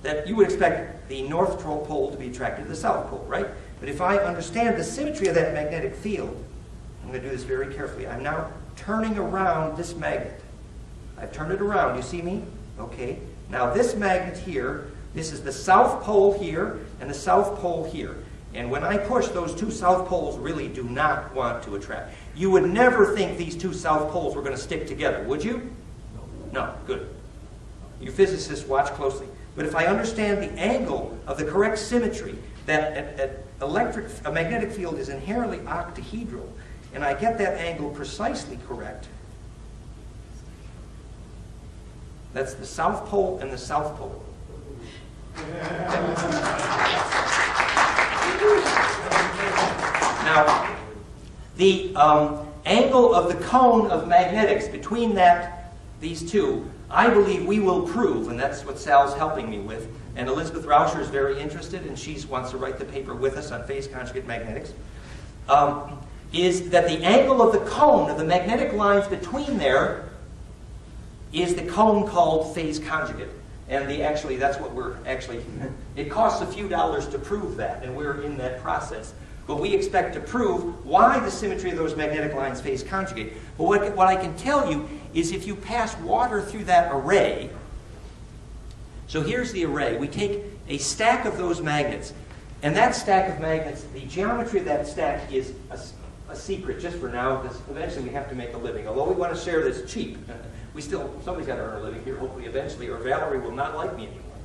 that you would expect the North Pole to be attracted to the South Pole, right? But if I understand the symmetry of that magnetic field, I'm going to do this very carefully. I'm now turning around this magnet. I've turned it around. You see me? Okay. Now this magnet here, this is the South Pole here and the South Pole here. And when I push, those two South Poles really do not want to attract. You would never think these two South Poles were going to stick together, would you? No. Good. You physicists watch closely. But if I understand the angle of the correct symmetry, that a magnetic field is inherently octahedral, and I get that angle precisely correct, that's the South Pole and the South Pole. Now, the angle of the cone of magnetics between these two, I believe we will prove, and that's what Sal's helping me with, and Elizabeth Rauscher is very interested, and she wants to write the paper with us on phase conjugate magnetics, is that the angle of the cone of the magnetic lines between there is the cone called phase conjugate. And that's what we're actually, it costs a few dollars to prove that, and we're in that process. But we expect to prove why the symmetry of those magnetic lines phase conjugate. But what I can tell you is if you pass water through that array, so here's the array. We take a stack of those magnets, and that stack of magnets, the geometry of that stack is a secret just for now, because eventually we have to make a living. Although we want to share this cheap. Somebody's got to earn a living here, hopefully eventually, or Valerie will not like me anymore.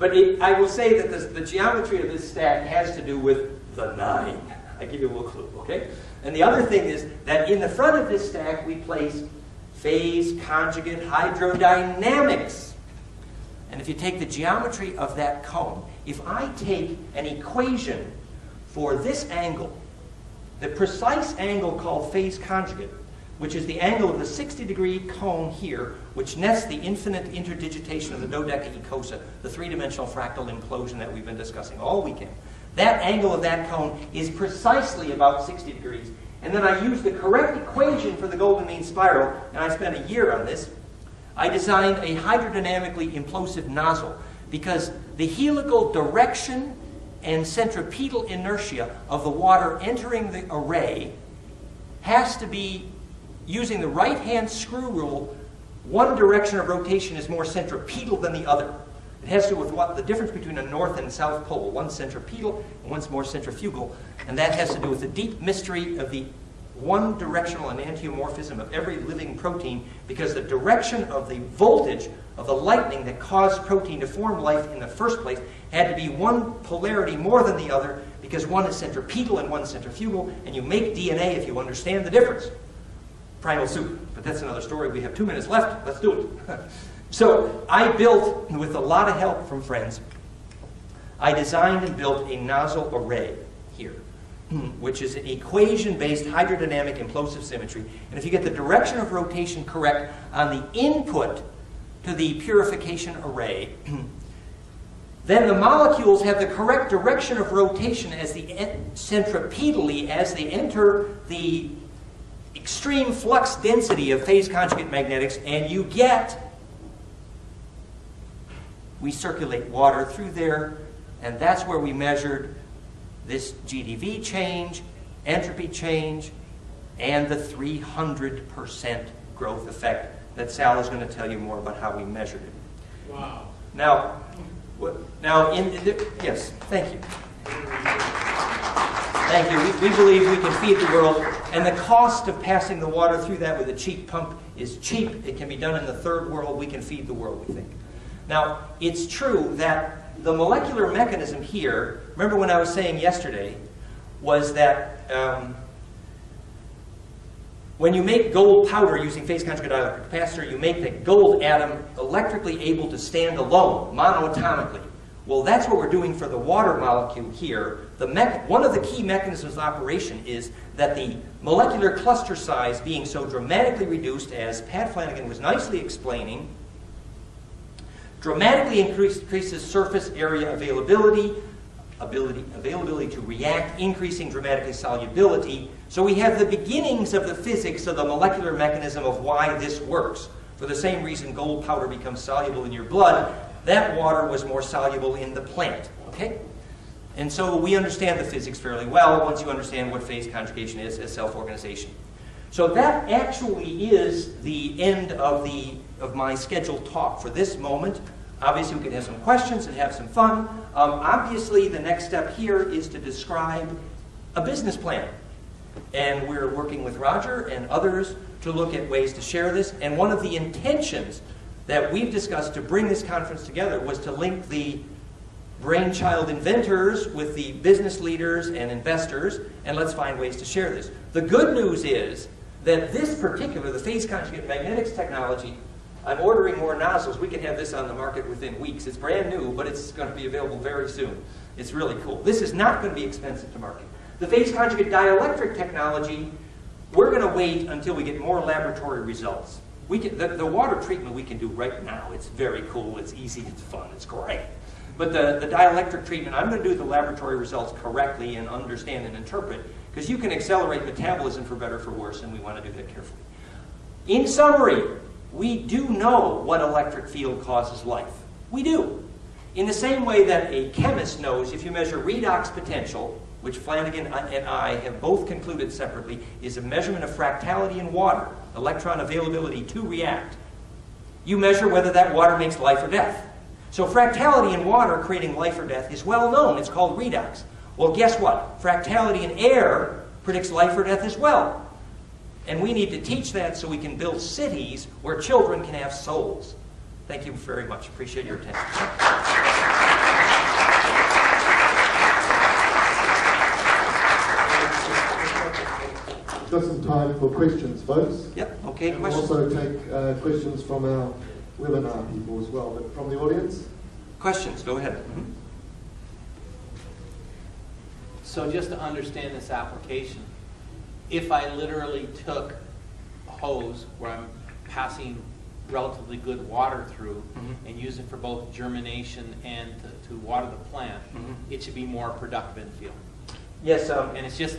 But I will say that the geometry of this stack has to do with the 9. I give you a little clue, okay? And the other thing is that in the front of this stack we place phase conjugate hydrodynamics. And if you take the geometry of that cone, if I take an equation for this angle, the precise angle called phase conjugate, which is the angle of the 60-degree cone here, which nests the infinite interdigitation of the dodecaecosa, the three-dimensional fractal implosion that we've been discussing all weekend. That angle of that cone is precisely about 60 degrees. And then I use the correct equation for the golden mean spiral, and I spent a year on this. I designed a hydrodynamically implosive nozzle because the helical direction and centripetal inertia of the water entering the array has to be, using the right-hand screw rule, one direction of rotation is more centripetal than the other. It has to do with what the difference between a north and south pole. One's centripetal and one's more centrifugal. And that has to do with the deep mystery of the one-directional enantiomorphism of every living protein, because the direction of the voltage of the lightning that caused protein to form life in the first place had to be one polarity more than the other, because one is centripetal and one is centrifugal, and you make DNA if you understand the difference. Primal soup, but that's another story. We have 2 minutes left. Let's do it. So I built, with a lot of help from friends, I designed and built a nozzle array here, which is an equation-based hydrodynamic implosive symmetry. And if you get the direction of rotation correct on the input to the purification array, then the molecules have the correct direction of rotation as centripetally as they enter the extreme flux density of phase conjugate magnetics, and you get, we circulate water through there, and that's where we measured this GDV change, entropy change, and the 300% growth effect that Sal is going to tell you more about how we measured it. Wow. Now yes, thank you. Thank you. We believe we can feed the world, and the cost of passing the water through that with a cheap pump is cheap. It can be done in the third world. We can feed the world, we think. Now, it's true that the molecular mechanism here, remember when I was saying yesterday, was that when you make gold powder using phase conjugate dielectric capacitor, you make the gold atom electrically able to stand alone, monoatomically. Well, that's what we're doing for the water molecule here. One of the key mechanisms of operation is that the molecular cluster size being so dramatically reduced, as Pat Flanagan was nicely explaining, dramatically increases surface area availability, availability to react, increasing dramatically solubility. So we have the beginnings of the physics of the molecular mechanism of why this works. For the same reason gold powder becomes soluble in your blood, that water was more soluble in the plant. Okay? And so we understand the physics fairly well once you understand what phase conjugation is as self-organization. So that actually is the end of my scheduled talk for this moment. Obviously, we can have some questions and have some fun. Obviously, the next step here is to describe a business plan. And we're working with Roger and others to look at ways to share this. And one of the intentions that we've discussed to bring this conference together was to link the brainchild inventors with the business leaders and investors, and let's find ways to share this. The good news is that this particular, the phase conjugate magnetics technology, I'm ordering more nozzles. We can have this on the market within weeks. It's brand new, but it's going to be available very soon. It's really cool. This is not going to be expensive to market. The phase conjugate dielectric technology, we're going to wait until we get more laboratory results. We can, the water treatment we can do right now. It's very cool. It's easy. It's fun. It's great. But the dielectric treatment, I'm going to do the laboratory results correctly and understand and interpret, because you can accelerate metabolism for better or for worse, and we want to do that carefully. In summary, we do know what electric field causes life. We do. In the same way that a chemist knows if you measure redox potential, which Flanagan and I have both concluded separately, is a measurement of fractality in water, electron availability to react. You measure whether that water makes life or death. So fractality in water creating life or death is well known. It's called redox. Well, guess what? Fractality in air predicts life or death as well. And we need to teach that so we can build cities where children can have souls. Thank you very much. Appreciate your attention. Got some time for questions, folks. Yep, okay, and questions. We'll also take questions from our webinar people as well, but from the audience? Questions, go ahead. Mm-hmm. So just to understand this application, if I literally took a hose where I'm passing relatively good water through and use it for both germination and to water the plant, it should be more productive in the field. Yes. And it's just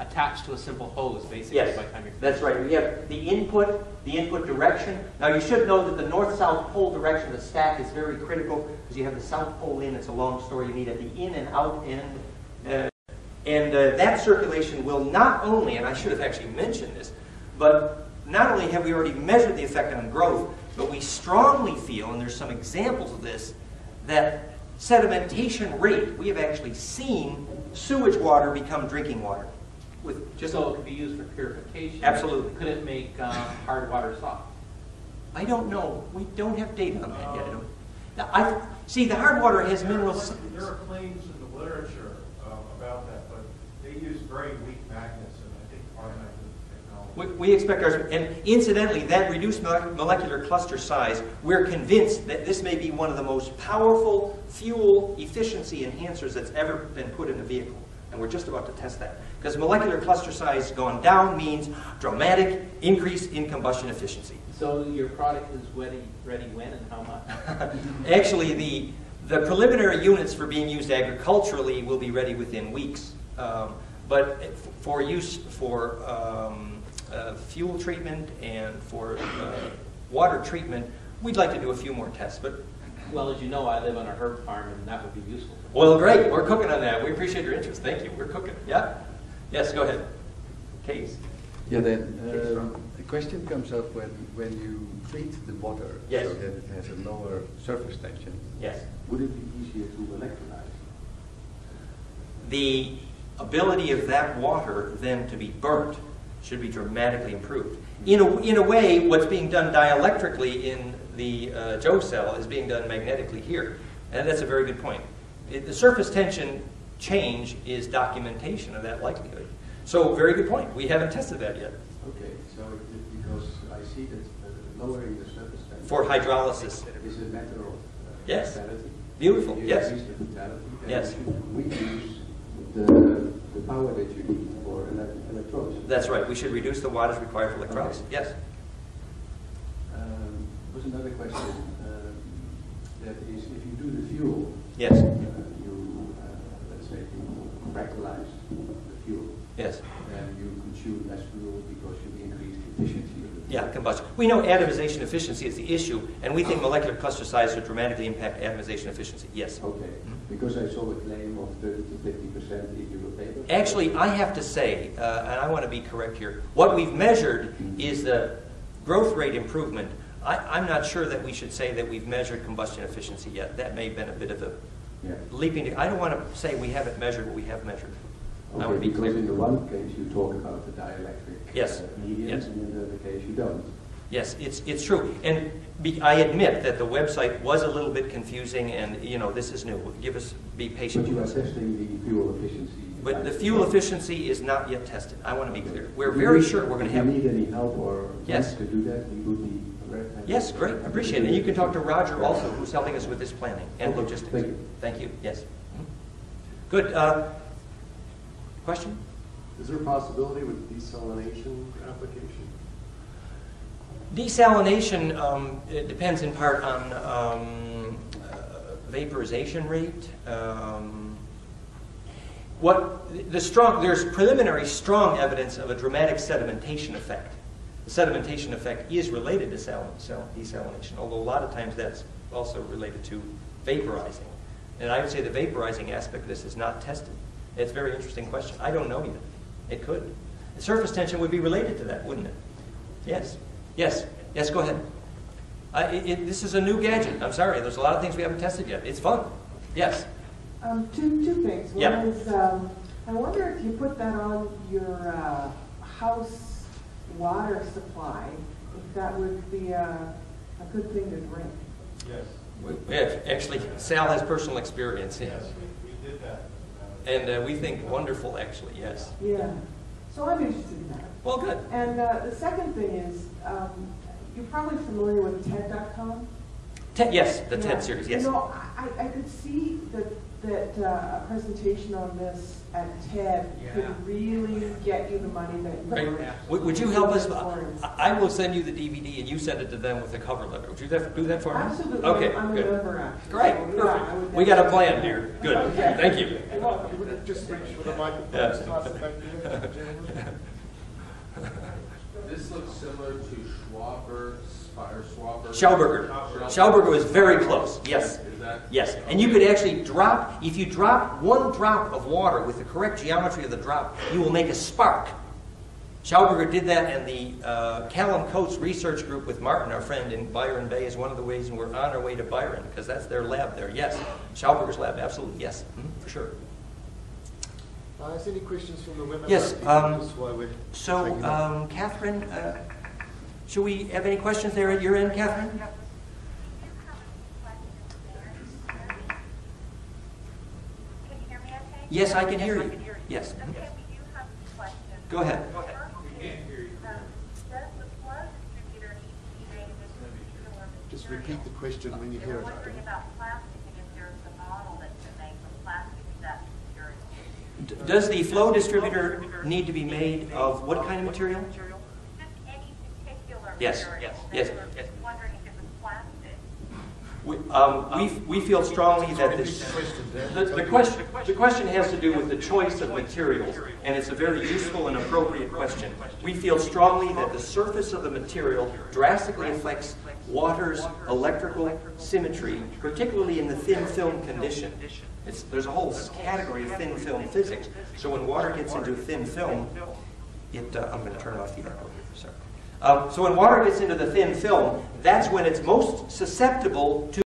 attached to a simple hose, basically. Yes, by the time you're that's right. We have the input direction. Now you should know that the north-south pole direction of the stack is very critical because you have the south pole in. It's a long story. You need at the in and out end. And that circulation will not only, and I should have actually mentioned this, but not only have we already measured the effect on growth, but we strongly feel, and there's some examples of this, that sedimentation rate, we have actually seen sewage water become drinking water. Just so it could be used for purification. Absolutely. Could it make hard water soft? I don't know. We don't have data on that yet. See, the hard water has minerals. There are claims in the literature about that, but they use very weak magnets, and I think our technology. We expect ours, and incidentally, that reduced molecular cluster size, we're convinced that this may be one of the most powerful fuel efficiency enhancers that's ever been put in a vehicle. And we're just about to test that. Because molecular cluster size gone down means dramatic increase in combustion efficiency. So your product is ready when and how much? Actually, the preliminary units for being used agriculturally will be ready within weeks. But for use for fuel treatment and for water treatment, we'd like to do a few more tests. But well, as you know, I live on a herb farm, and that would be useful. Well, great. We're cooking on that. We appreciate your interest. Thank you. We're cooking. Yeah? Yes, go ahead. Case. Yeah, then the question comes up when you treat the water yes. so that it has a lower surface tension. Yes. Would it be easier to electrolyze? The ability of that water then to be burnt should be dramatically improved. In a way, what's being done dielectrically in the Joe cell is being done magnetically here. And that's a very good point. The surface tension change is documentation of that likelihood. So, very good point. We haven't tested that yet. Okay, so because I see that lowering the surface tension for hydrolysis is a matter of yes. fatality. Beautiful. You yes. increase the fatality, and yes. you should reduce the power that you need for electrolysis. That's right. We should reduce the wattage required for electrolysis. Okay. Yes. Was another question that is, if you do the fuel, yes. You let's say you fractalize the fuel. Yes. Then you consume less fuel because you increase the efficiency of the Yeah, combustion. We know atomization efficiency is the issue, and we think molecular cluster size would dramatically impact atomization efficiency. Yes. Okay, because I saw a claim of 30 to 50% in your paper. Actually, I have to say, and I want to be correct here, what we've measured is the growth rate improvement. I'm not sure that we should say that we've measured combustion efficiency yet. That may have been a bit of a leaping. I don't want to say we haven't measured what we have measured. Okay, I want to be because clear. in the one case you talk about the dielectric Yes. mediums, Yes. and in the other case you don't. Yes, it's true. And I admit that the website was a little bit confusing, and this is new. Be patient But you are with us. testing the fuel efficiency. But the fuel efficiency is not yet tested. I want to be clear. We're very sure we're going to have. If you need any help or Yes. to do that, we would be very happy. Yes, great. Appreciate it. And you can talk to Roger also, who's helping us with this planning and Okay, logistics. thank you. Thank you. Yes. Good. Question? Is there a possibility with desalination application? Desalination, it depends in part on vaporization rate. There's preliminary strong evidence of a dramatic sedimentation effect. The sedimentation effect is related to desalination, although a lot of times that's also related to vaporizing. And I would say the vaporizing aspect of this is not tested. It's a very interesting question. I don't know yet. It could. The surface tension would be related to that, wouldn't it? Yes. Yes. Yes, go ahead. This is a new gadget. I'm sorry. There's a lot of things we haven't tested yet. It's fun. Yes. Two things. One Yeah. is, I wonder if you put that on your house water supply, if that would be a good thing to drink. Yes, Actually, Sal has personal experience. yes, we did that. And we think wonderful, actually, yes. Yeah. So I'm interested in that. Well, good. And the second thing is, you're probably familiar with TED.com. Yes, the Yeah. TED series, yes. You know, I could see that a presentation on this at TED could really get you the money that you Great. want. Would you help us? Importance. I will send you the DVD and you send it to them with the cover letter. Would you do that for me? Absolutely. Okay, I'm a good. member, actually. Great, So, yeah, perfect. I would We got a definitely- plan here. Good. Thank you. Well, you would just reach for the microphone. Yeah. It's cost effective, gentlemen. This looks similar to Schwaber's, fire Schwaber. Schauberger was very close, yes. Is that? Yes, and you could actually drop, if you drop one drop of water with the correct geometry of the drop, you will make a spark. Schauberger did that, and the Callum Coates research group with Martin, our friend in Byron Bay, is one of the ways, and we're on our way to Byron, because that's their lab there. Yes, Schauberger's lab, absolutely, yes, for sure. Is there any questions from the webinar? Yes, Just while we're So, taking up. Catherine, should we have any questions there at your end, Catherine? Can you hear me okay? Yes, I can hear you. Yes. Okay, we do have some questions. Go ahead. Does the flow distributor need to be made of this particular material? Just repeat the question when you hear We're it. wondering about plastic and if there's a model that's been made from plastic of that material. Does the flow distributor need to be made of what kind of material? Just any particular Yes, material. yes, We're yes. wondering if it was plastic. We feel strongly that the question has to do with the choice of materials, and it's a very useful and appropriate question. We feel strongly that the surface of the material drastically affects water's electrical symmetry, particularly in the thin film condition. There's a whole category of thin film physics. So when water gets into thin film, I'm going to turn off the echo here. Sorry. So when water gets into the thin film, that's when it's most susceptible to